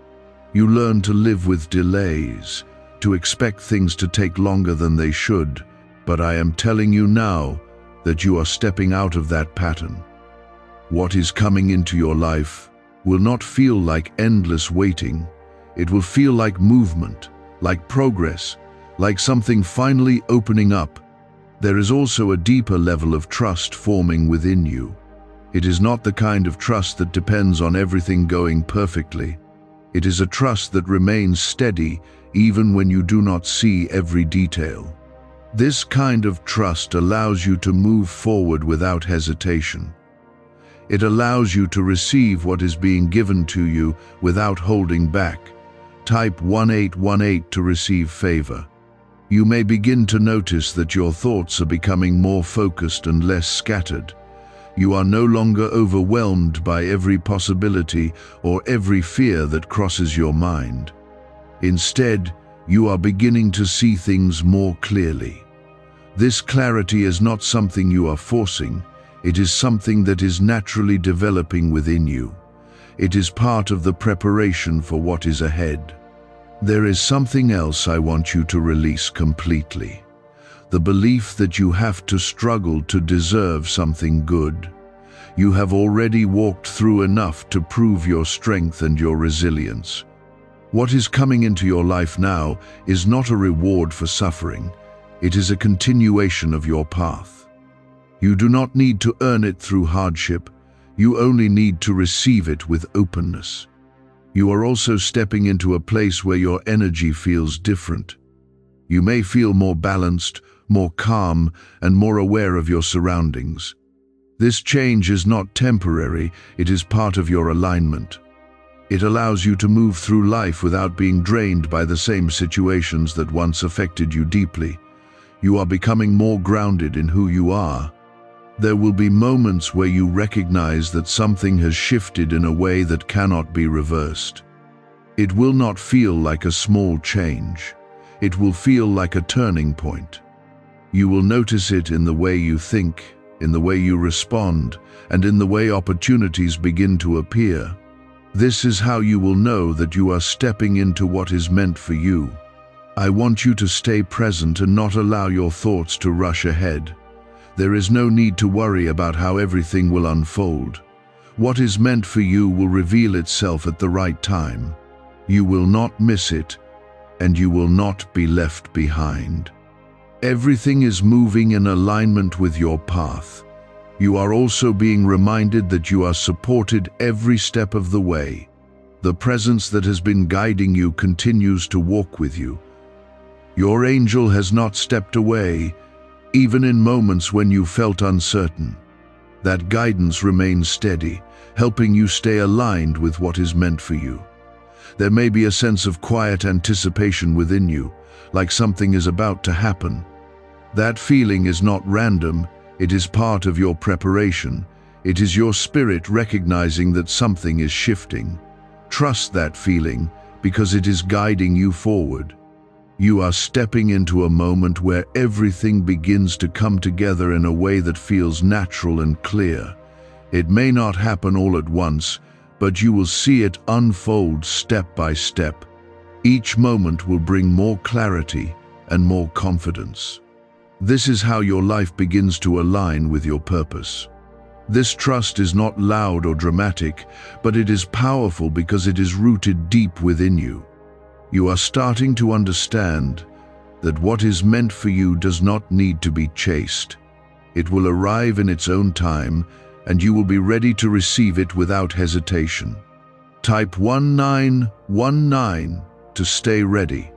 You learned to live with delays, to expect things to take longer than they should, but I am telling you now that you are stepping out of that pattern. What is coming into your life will not feel like endless waiting. It will feel like movement, like progress, like something finally opening up. There is also a deeper level of trust forming within you. It is not the kind of trust that depends on everything going perfectly. It is a trust that remains steady even when you do not see every detail. This kind of trust allows you to move forward without hesitation. It allows you to receive what is being given to you without holding back. Type 1818 to receive favor. You may begin to notice that your thoughts are becoming more focused and less scattered. You are no longer overwhelmed by every possibility or every fear that crosses your mind. Instead, you are beginning to see things more clearly. This clarity is not something you are forcing. It is something that is naturally developing within you. It is part of the preparation for what is ahead. There is something else I want you to release completely. The belief that you have to struggle to deserve something good. You have already walked through enough to prove your strength and your resilience. What is coming into your life now is not a reward for suffering. It is a continuation of your path. You do not need to earn it through hardship. You only need to receive it with openness. You are also stepping into a place where your energy feels different. You may feel more balanced, more calm, and more aware of your surroundings. This change is not temporary, it is part of your alignment. It allows you to move through life without being drained by the same situations that once affected you deeply. You are becoming more grounded in who you are. There will be moments where you recognize that something has shifted in a way that cannot be reversed. It will not feel like a small change. It will feel like a turning point. You will notice it in the way you think, in the way you respond, and in the way opportunities begin to appear. This is how you will know that you are stepping into what is meant for you. I want you to stay present and not allow your thoughts to rush ahead. There is no need to worry about how everything will unfold. What is meant for you will reveal itself at the right time. You will not miss it, and you will not be left behind. Everything is moving in alignment with your path. You are also being reminded that you are supported every step of the way. The presence that has been guiding you continues to walk with you. Your angel has not stepped away, even in moments when you felt uncertain. That guidance remains steady, helping you stay aligned with what is meant for you. There may be a sense of quiet anticipation within you, like something is about to happen. That feeling is not random, it is part of your preparation. It is your spirit recognizing that something is shifting. Trust that feeling, because it is guiding you forward. You are stepping into a moment where everything begins to come together in a way that feels natural and clear. It may not happen all at once, but you will see it unfold step by step. Each moment will bring more clarity and more confidence. This is how your life begins to align with your purpose. This trust is not loud or dramatic, but it is powerful because it is rooted deep within you. You are starting to understand that what is meant for you does not need to be chased. It will arrive in its own time, and you will be ready to receive it without hesitation. Type 1919 to stay ready.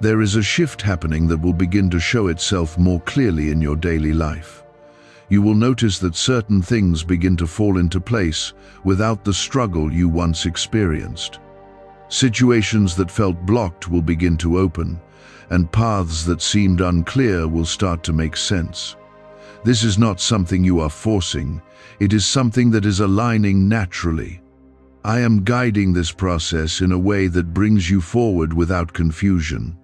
There is a shift happening that will begin to show itself more clearly in your daily life. You will notice that certain things begin to fall into place without the struggle you once experienced. Situations that felt blocked will begin to open, and paths that seemed unclear will start to make sense. This is not something you are forcing, it is something that is aligning naturally. I am guiding this process in a way that brings you forward without confusion.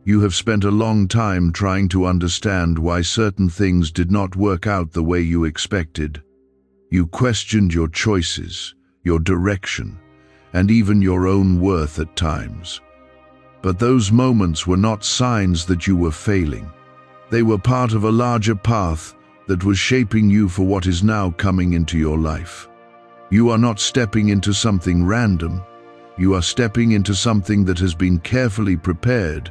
You have spent a long time trying to understand why certain things did not work out the way you expected. You questioned your choices, your direction, and even your own worth at times. But those moments were not signs that you were failing. They were part of a larger path that was shaping you for what is now coming into your life. You are not stepping into something random. You are stepping into something that has been carefully prepared.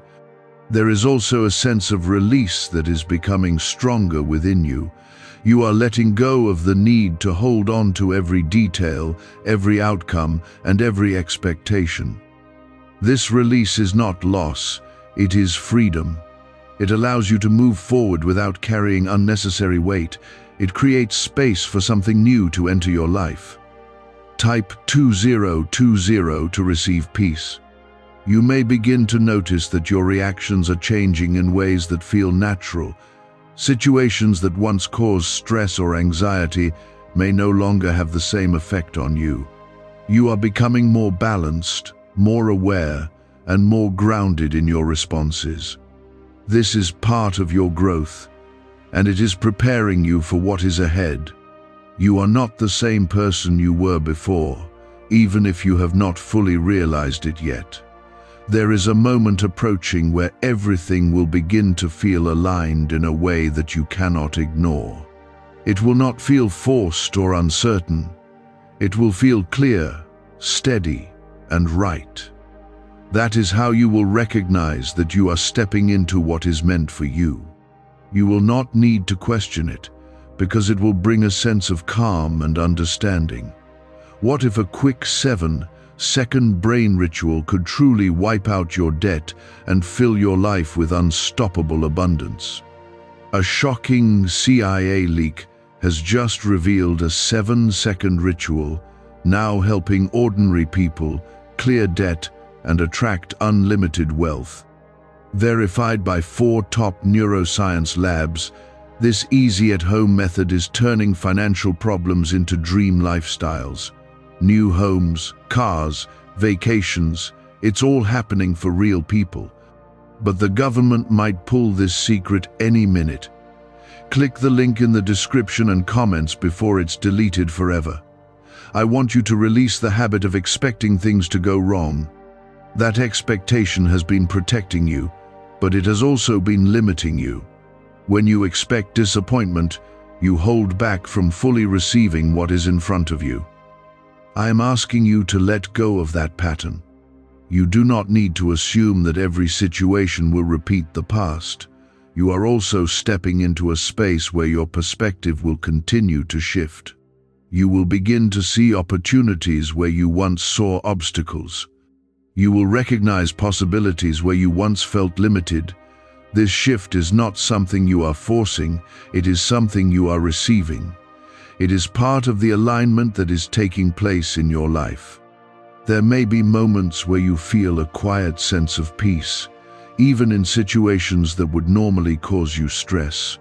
There is also a sense of release that is becoming stronger within you. You are letting go of the need to hold on to every detail, every outcome, and every expectation. This release is not loss, it is freedom. It allows you to move forward without carrying unnecessary weight. It creates space for something new to enter your life. Type 2020 to receive peace. You may begin to notice that your reactions are changing in ways that feel natural. Situations that once caused stress or anxiety may no longer have the same effect on you. You are becoming more balanced, more aware, and more grounded in your responses. This is part of your growth, and it is preparing you for what is ahead. You are not the same person you were before, even if you have not fully realized it yet. There is a moment approaching where everything will begin to feel aligned in a way that you cannot ignore. It will not feel forced or uncertain. It will feel clear, steady, and right. That is how you will recognize that you are stepping into what is meant for you. You will not need to question it, because it will bring a sense of calm and understanding. What if a quick 7 second brain ritual could truly wipe out your debt and fill your life with unstoppable abundance. A shocking CIA leak has just revealed a 7-second ritual now helping ordinary people clear debt and attract unlimited wealth. Verified by 4 top neuroscience labs, this easy-at-home method is turning financial problems into dream lifestyles. New homes, cars, vacations, it's all happening for real people. But the government might pull this secret any minute. Click the link in the description and comments before it's deleted forever. I want you to release the habit of expecting things to go wrong. That expectation has been protecting you, but it has also been limiting you. When you expect disappointment, you hold back from fully receiving what is in front of you. I am asking you to let go of that pattern. You do not need to assume that every situation will repeat the past. You are also stepping into a space where your perspective will continue to shift. You will begin to see opportunities where you once saw obstacles. You will recognize possibilities where you once felt limited. This shift is not something you are forcing, it is something you are receiving. It is part of the alignment that is taking place in your life. There may be moments where you feel a quiet sense of peace, even in situations that would normally cause you stress.